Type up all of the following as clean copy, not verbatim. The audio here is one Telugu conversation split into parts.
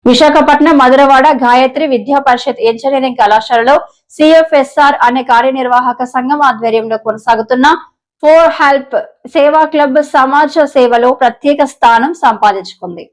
విశాఖపట్నం మధురవాడ గాయత్రి విద్యా పరిషత్ ఇంజనీరింగ్ కళాశాలలో సిఎఫ్ఎస్ఆర్ అనే కార్యనిర్వాహక సంఘం ఆధ్వర్యంలో కొనసాగుతున్న ఫోర్ హెల్ప్ సేవా క్లబ్ సమాజ సేవలో ప్రత్యేక స్థానం సంపాదించుకుంది.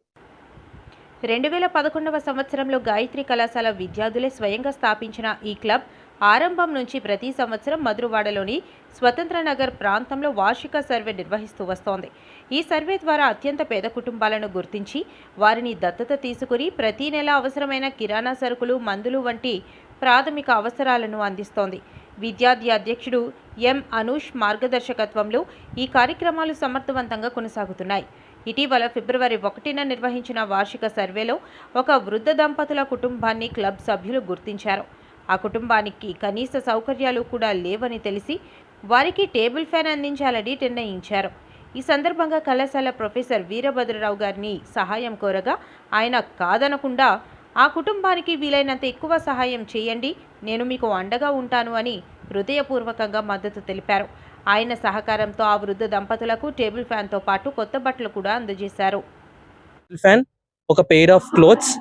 2011వ సంవత్సరంలో గాయత్రి కళాశాల విద్యార్థులే స్వయంగా స్థాపించిన ఈ క్లబ్ ఆరంభం నుంచి ప్రతి సంవత్సరం మధురవాడలోని స్వతంత్ర నగర్ ప్రాంతంలో వార్షిక సర్వే నిర్వహిస్తూ వస్తోంది. ఈ సర్వే ద్వారా అత్యంత పేద కుటుంబాలను గుర్తించి వారిని దత్తత తీసుకుని ప్రతి నెల అవసరమైన కిరాణా సరుకులు, మందులు వంటి ప్రాథమిక అవసరాలను అందిస్తోంది. విద్యార్థి అధ్యక్షుడు ఎం అనూష్ మార్గదర్శకత్వంలో ఈ కార్యక్రమాలు సమర్థవంతంగా కొనసాగుతున్నాయి. ఇటీవల ఫిబ్రవరి 1న నిర్వహించిన వార్షిక సర్వేలో ఒక వృద్ధ దంపతుల కుటుంబాన్ని క్లబ్ సభ్యులు గుర్తించారు. ఆ కుటుంబానికి కనీస సౌకర్యాలు కూడా లేవని తెలిసి వారికి టేబుల్ ఫ్యాన్ అందించాలని నిర్ణయించారు. ఈ సందర్భంగా కళాశాల ప్రొఫెసర్ వీరభద్రరావు గారిని సహాయం కోరగా ఆయన కాదనకుండా ఆ కుటుంబానికి వీలైనంత ఎక్కువ సహాయం చేయండి, నేను మీకు అండగా ఉంటాను అని హృదయపూర్వకంగా మద్దతు తెలిపారు. ఆయన సహకారంతో ఆ వృద్ధ దంపతులకు టేబుల్ ఫ్యాన్తో పాటు కొత్త బట్టలు కూడా అందజేశారు. ఒక పెయిర్ ఆఫ్ క్లోత్స్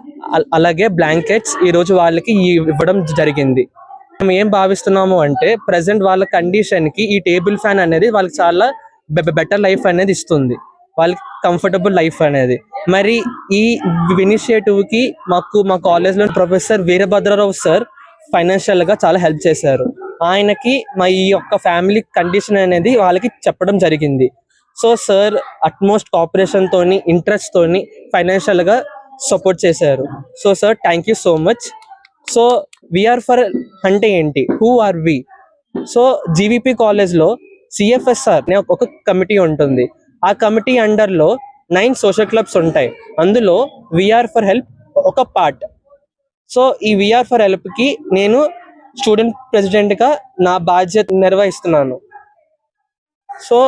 అలాగే బ్లాంకెట్స్ ఈ రోజు వాళ్ళకి ఇవ్వడం జరిగింది. మేము ఏం భావిస్తున్నాము అంటే ప్రెసెంట్ వాళ్ళ కండిషన్ కి ఈ టేబుల్ ఫ్యాన్ అనేది వాళ్ళకి చాలా బెటర్ లైఫ్ అనేది ఇస్తుంది, వాళ్ళకి కంఫర్టబుల్ లైఫ్ అనేది. మరి ఈ ఇనిషియేటివ్ కి మా కాలేజ్ లో ప్రొఫెసర్ వీరభద్రరావు సార్ ఫైనాన్షియల్ గా చాలా హెల్ప్ చేశారు. ఆయనకి మా ఈ యొక్క ఫ్యామిలీ కండిషన్ అనేది వాళ్ళకి చెప్పడం జరిగింది. సో సార్ అట్మోస్ట్ కోఆపరేషన్ తోని, ఇంట్రెస్ట్ తోని ఫైనాన్షియల్ గా సపోర్ట్ చేశారు. So sir thank you so much. So we are for అంటే ఏంటి, who are we? So GVP college లో సిఎఫ్ఎస్ఆర్ అనే ఒక కమిటీ ఉంటుంది. ఆ కమిటీ అండర్ లో 9 సోషల్ క్లబ్స్ ఉంటాయి. అందులో వీఆర్ ఫర్ హెల్ప్ ఒక పార్ట్. సో ఈ వీఆర్ ఫర్ హెల్ప్ కి నేను స్టూడెంట్ ప్రెసిడెంట్ గా నా బాధ్యత నిర్వహిస్తున్నాను. సో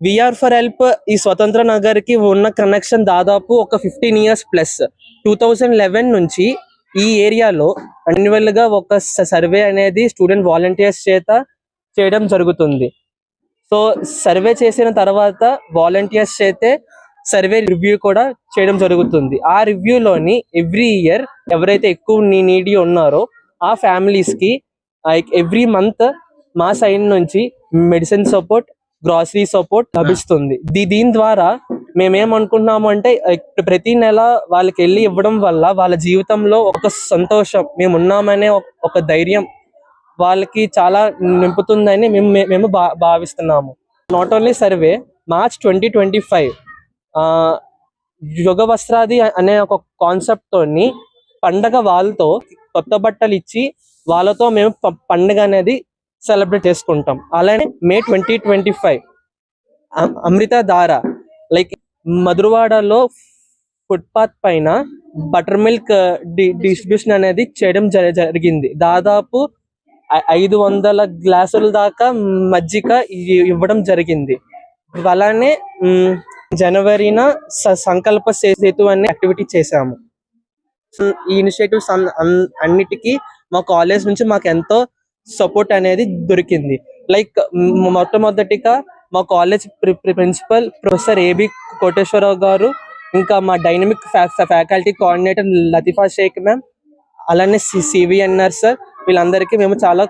వీఆర్ ఫర్ హెల్ప్ ఈ స్వతంత్ర నగర్ కి ఉన్న కనెక్షన్ దాదాపు ఒక 15 years ప్లస్. 2011 నుంచి ఈ ఏరియాలో యాన్యువల్ గా ఒక సర్వే అనేది స్టూడెంట్ వాలంటీర్స్ చేత చేయడం జరుగుతుంది. సో సర్వే చేసిన తర్వాత వాలంటీర్స్ చేతే సర్వే రివ్యూ కూడా చేయడం జరుగుతుంది. ఆ రివ్యూలోని ఎవ్రీ ఇయర్ ఎవరైతే ఎక్కువ నీడీ ఉన్నారో ఆ ఫ్యామిలీస్ కి ఎవ్రీ మంత్ మా సైడ్ నుంచి మెడిసిన్ సపోర్ట్, గ్రాసరీ సపోర్ట్ లభిస్తుంది. దీని ద్వారా మేమేమనుకుంటున్నాము అంటే ప్రతి నెల వాళ్ళకి వెళ్ళి ఇవ్వడం వల్ల వాళ్ళ జీవితంలో ఒక సంతోషం, మేము ఉన్నామనే ఒక ధైర్యం వాళ్ళకి చాలా నింపుతుందని మేము భావిస్తున్నాము. నాట్ ఓన్లీ సర్వే, మార్చ్ 2025 యుగ వస్త్రాది అనే ఒక కాన్సెప్ట్ తోని పండగ వాళ్ళతో కొత్త బట్టలు ఇచ్చి వాళ్ళతో మేము పండుగ అనేది సెలబ్రేట్ చేసుకుంటాం. అలానే మే 2025 అమృత ధార లైక్ మధురవాడలో ఫుట్పాత్ పైన బటర్ మిల్క్ డిస్ట్రిబ్యూషన్ అనేది చేయడం జరిగింది. దాదాపు 500 గ్లాసుల దాకా మజ్జిగ ఇవ్వడం జరిగింది. అలానే జనవరిన సంకల్ప సేతు అనే యాక్టివిటీ చేశాము. ఈ ఇనిషియేటివ్స్ అన్నిటికీ మా కాలేజ్ నుంచి మాకు ఎంతో సపోర్ట్ అనేది దొరికింది. లైక్ మొట్టమొదటిగా మా college principal professor A B Koteswararao గారు, ఇంకా మా dynamic faculty coordinator Latifa Shaikh ma'am, అలానే సివిఎన్ఆర్ సార్, వీళ్ళందరికీ మేము చాలా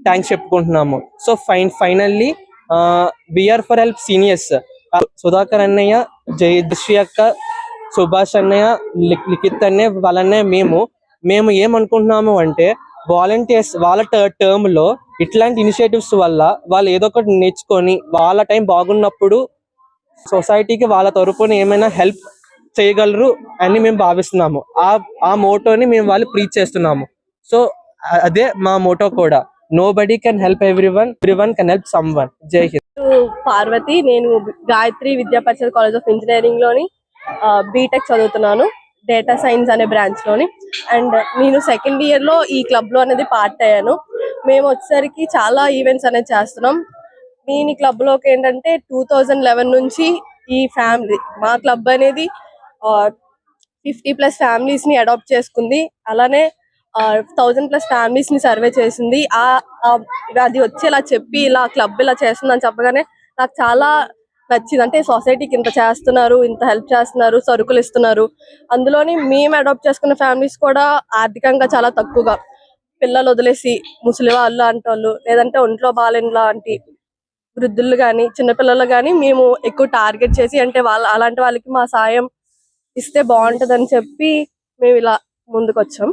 థ్యాంక్స్ చెప్పుకుంటున్నాము. So finally we're for help seniors Sudhakar అన్నయ్య, జయశ్రీ అక్క, సుభాష్ అన్నయ్య, లిఖిత్ అన్నయ్య, వాళ్ళనే మేము ఏమనుకుంటున్నాము అంటే వాలంటీర్స్ వాళ్ళ టర్మ్ లో ఇట్లాంటి ఇనిషియేటివ్స్ వల్ల వాళ్ళు ఏదో ఒకటి నేర్చుకొని వాళ్ళ టైం బాగున్నప్పుడు సొసైటీకి వాళ్ళ తరపున ఏమైనా హెల్ప్ చేయగలరు అని మేము భావిస్తున్నాము. ఆ మోటోని మేము వాళ్ళు ప్రీచ్ చేస్తున్నాము. సో అదే మా మోటో కూడా, nobody can help everyone, everyone can help someone. జై హింద్. పార్వతి, నేను గాయత్రి విద్యా పరిషత్ కాలేజ్ ఆఫ్ ఇంజనీరింగ్ లోని బీటెక్ చదువుతున్నాను, డేటా సైన్స్ అనే బ్రాంచ్ లోని. అండ్ నేను సెకండ్ ఇయర్ లో ఈ క్లబ్ లో అనేది పార్ట్ అయ్యాను. మేము వచ్చేసరికి చాలా ఈవెంట్స్ అనేది చేస్తున్నాం. నేను ఈ క్లబ్ లోకి ఏంటంటే 2011 నుంచి ఈ ఫ్యామిలీ, మా క్లబ్ అనేది 50+ ఫ్యామిలీస్ ని అడాప్ట్ చేసుకుంది. అలానే 1000+ ఫ్యామిలీస్ ని సర్వే చేసింది. అది వచ్చి ఇలా చెప్పి ఇలా క్లబ్ ఇలా చేస్తుందని చెప్పగానే నాకు చాలా నచ్చింది. అంటే సొసైటీకి ఇంత చేస్తున్నారు, ఇంత హెల్ప్ చేస్తున్నారు, సరుకులు ఇస్తున్నారు. అందులోని మేము అడాప్ట్ చేసుకున్న ఫ్యామిలీస్ కూడా ఆర్థికంగా చాలా తక్కువగా, పిల్లలు వదిలేసి ముసలి వాళ్ళు అంటోళ్ళు, లేదంటే ఒంట్లో బాలేని లాంటి వృద్ధులు కానీ చిన్నపిల్లలు కానీ మేము ఎక్కువ టార్గెట్ చేసి, అంటే అలాంటి వాళ్ళకి మా సాయం ఇస్తే బాగుంటదని చెప్పి మేము ఇలా ముందుకు వచ్చాం.